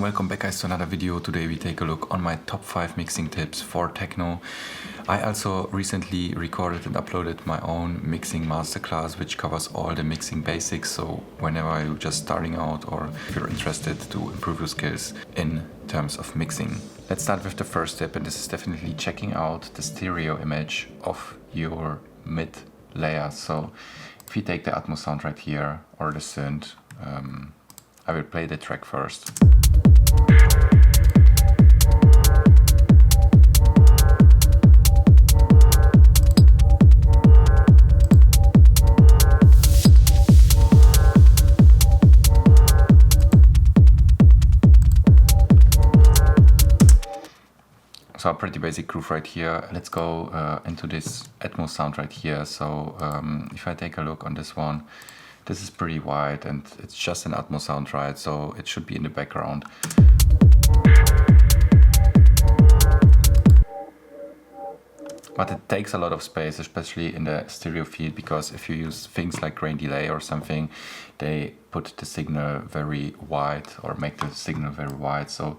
welcome back guys to another video. Today we take a look on my top 5 mixing tips for techno. I also recently recorded and uploaded my own mixing masterclass which covers all the mixing basics, so whenever you're just starting out or if you're interested to improve your skills in terms of mixing. Let's start with the first step, and this is definitely checking out the stereo image of your mid layer. So if you take the Atmos sound right here or the synth, I will play the track first. So a pretty basic groove right here. Let's go into this Atmos sound right here. So if I take a look on this one, this is pretty wide and it's just an Atmos sound, right? So it should be in the background. But it takes a lot of space, especially in the stereo field, because if you use things like grain delay or something, they put the signal very wide or make the signal very wide. So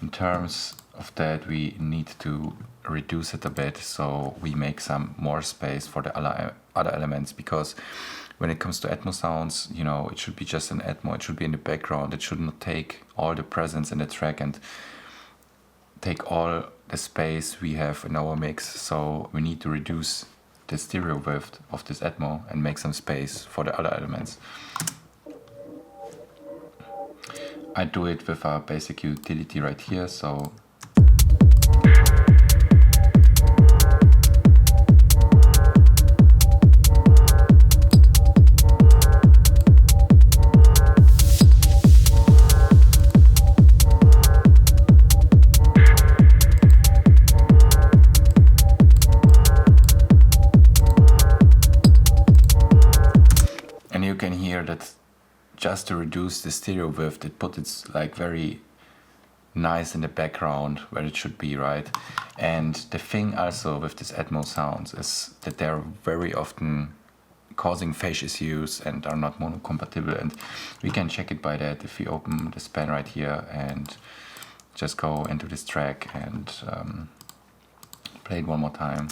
in terms of that, we need to reduce it a bit, so we make some more space for the other elements, because when it comes to Atmos sounds, you know, it should be just an Atmo, it should be in the background, it should not take all the presence in the track and take all the space we have in our mix. So we need to reduce the stereo width of this Atmo and make some space for the other elements. I do it with a basic utility right here, so you can hear that just to reduce the stereo width, it put it like very nice in the background where it should be, right? And the thing also with this Atmos sounds is that they're very often causing phase issues and are not mono-compatible, and we can check it by that if we open the span right here and just go into this track and play it one more time.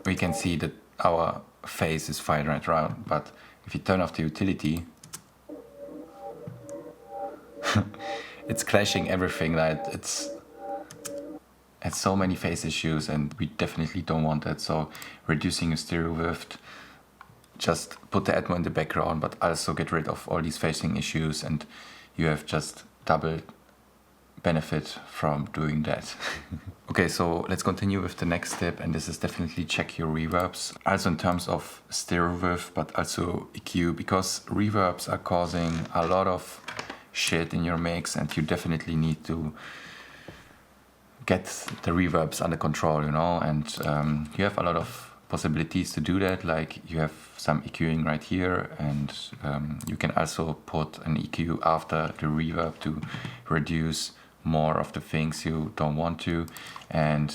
We can see that our phase is fine right around, but if you turn off the utility, it's clashing everything. Like it's so many phase issues, and we definitely don't want that. So reducing your stereo width, just put the Atmo in the background, but also get rid of all these phasing issues, and you have just double benefit from doing that. Okay, so let's continue with the next step, and this is definitely check your reverbs, also in terms of stereo width but also EQ, because reverbs are causing a lot of shit in your mix, and you definitely need to get the reverbs under control, you know, and you have a lot of possibilities to do that. Like you have some EQing right here, and you can also put an EQ after the reverb to reduce more of the things you don't want to. And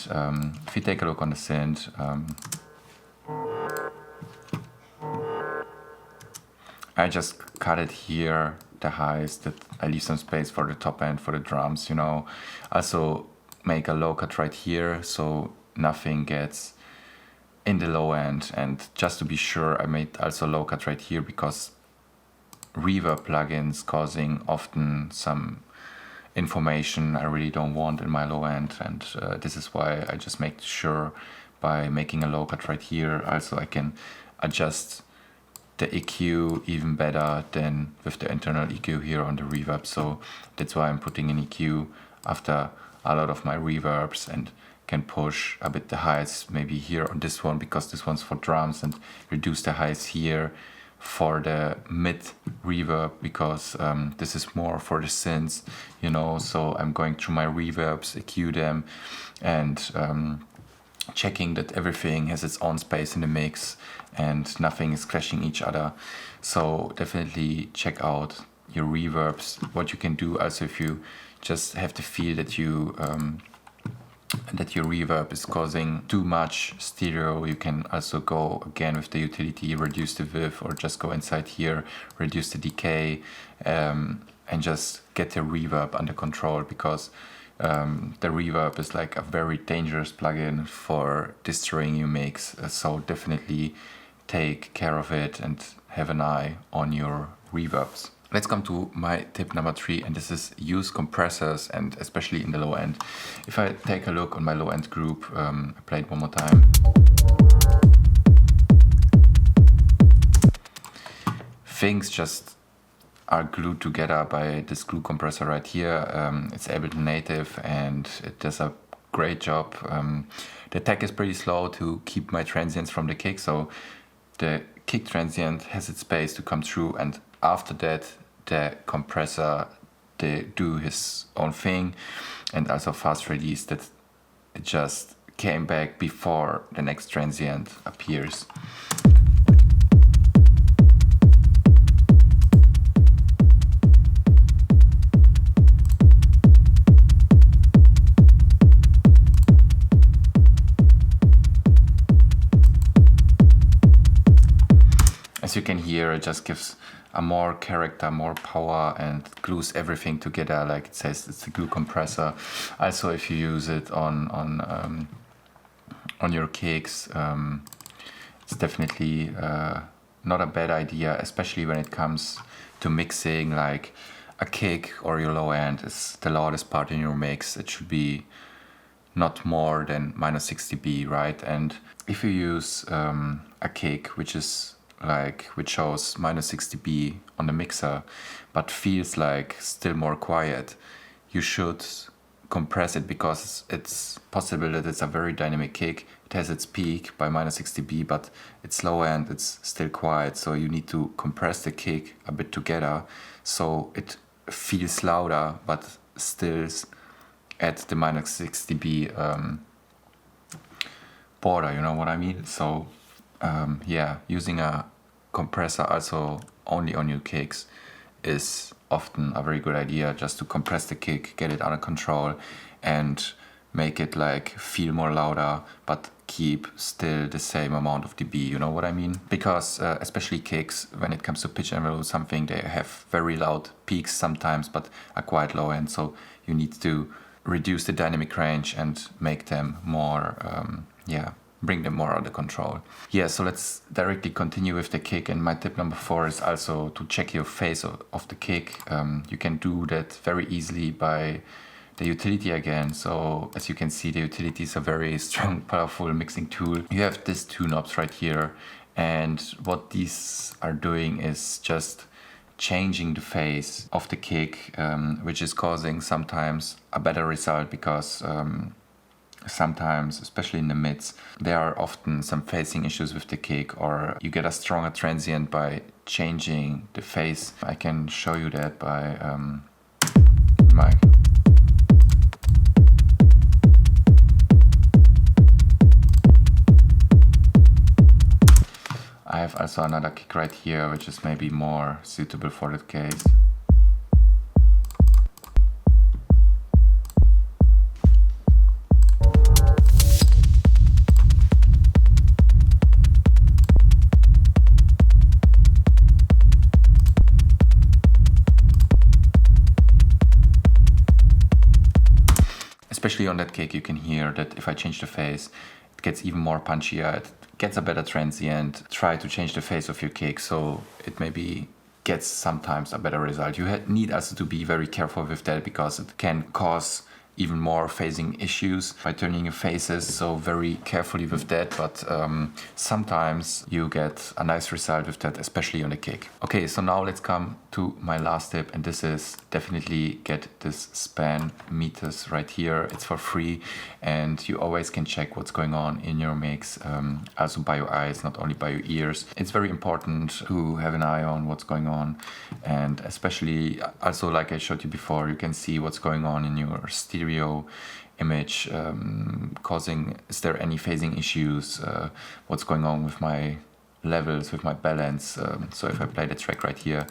if you take a look on the synth, I just cut it here, the highs, that I leave some space for the top end for the drums, you know. Also make a low cut right here so nothing gets in the low end, and just to be sure I made also low cut right here because reverb plugins causing often some information I really don't want in my low end, and this is why I just make sure by making a low cut right here also I can adjust the EQ even better than with the internal EQ here on the reverb. So that's why I'm putting an EQ after a lot of my reverbs, and can push a bit the highs maybe here on this one because this one's for drums, and reduce the highs here for the mid reverb because this is more for the synths, you know. So I'm going through my reverbs, EQ them, and checking that everything has its own space in the mix and nothing is clashing each other. So definitely check out your reverbs. What you can do also, if you just have the feel that you and that your reverb is causing too much stereo, you can also go again with the utility, reduce the width, or just go inside here, reduce the decay, and just get the reverb under control, because the reverb is like a very dangerous plugin for destroying your mix. So definitely take care of it and have an eye on your reverbs. Let's come to my tip number 3, and this is use compressors, and especially in the low end. If I take a look on my low end group, I play it one more time. Things just are glued together by this glue compressor right here. It's Ableton native and it does a great job. The tech is pretty slow to keep my transients from the kick, so the kick transient has its space to come through, and after that the compressor, they do his own thing, and also fast release that it just came back before the next transient appears. As you can hear, it just gives a more character, more power, and glues everything together, like it says it's a glue compressor. Also, if you use it on your kicks, it's definitely not a bad idea, especially when it comes to mixing. Like a kick or your low end is the loudest part in your mix. It should be not more than -60 dB, right? And if you use a kick which shows -60 dB on the mixer, but feels like still more quiet, you should compress it, because it's possible that it's a very dynamic kick. It has its peak by -60 dB, but it's low end, it's still quiet. So you need to compress the kick a bit together so it feels louder, but still at the -60 dB border, you know what I mean? So yeah, using a compressor also only on your kicks is often a very good idea, just to compress the kick, get it under control, and make it like feel more louder, but keep still the same amount of dB, you know what I mean? Because especially kicks, when it comes to pitch envelope or something, they have very loud peaks sometimes, but a quite low end, so you need to reduce the dynamic range and make them more, bring them more under control. Yeah, so let's directly continue with the kick, and my tip number 4 is also to check your phase of the kick. You can do that very easily by the utility again. So as you can see, the utility is a very strong, powerful mixing tool. You have these 2 knobs right here, and what these are doing is just changing the phase of the kick, which is causing sometimes a better result, because sometimes, especially in the mids, there are often some phasing issues with the kick, or you get a stronger transient by changing the phase. I can show you that by mic. I have also another kick right here, which is maybe more suitable for that case. Especially on that kick, you can hear that if I change the phase, it gets even more punchier, it gets a better transient. Try to change the phase of your kick so it maybe gets sometimes a better result. You need also to be very careful with that, because it can cause even more phasing issues by turning your phases, so very carefully with that, but sometimes you get a nice result with that, especially on the kick. Okay, so now let's come to my last tip, and this is definitely get this span meters right here. It's for free, and you always can check what's going on in your mix, also by your eyes, not only by your ears. It's very important to have an eye on what's going on, and especially also, like I showed you before, you can see what's going on in your stereo image, is there any phasing issues, what's going on with my levels, with my balance. So if I play the track right here,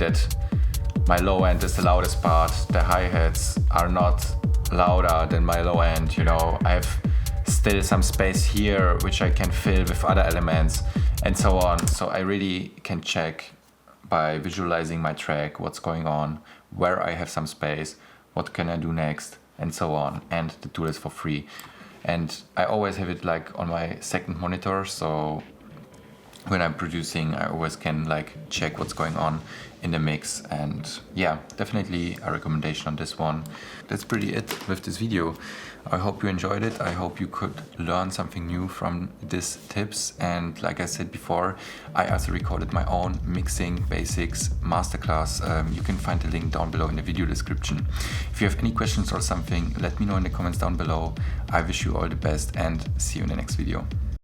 that my low end is the loudest part. The hi-hats are not louder than my low end, you know. I have still some space here which I can fill with other elements and so on. So I really can check by visualizing my track what's going on, where I have some space, what can I do next, and so on. And the tool is for free. And I always have it like on my second monitor, so when I'm producing, I always can like check what's going on in the mix. And yeah, definitely a recommendation on this one. That's pretty it with this video. I hope you enjoyed it. I hope you could learn something new from these tips. And like I said before, I also recorded my own mixing basics masterclass. You can find the link down below in the video description. If you have any questions or something, let me know in the comments down below. I wish you all the best and see you in the next video.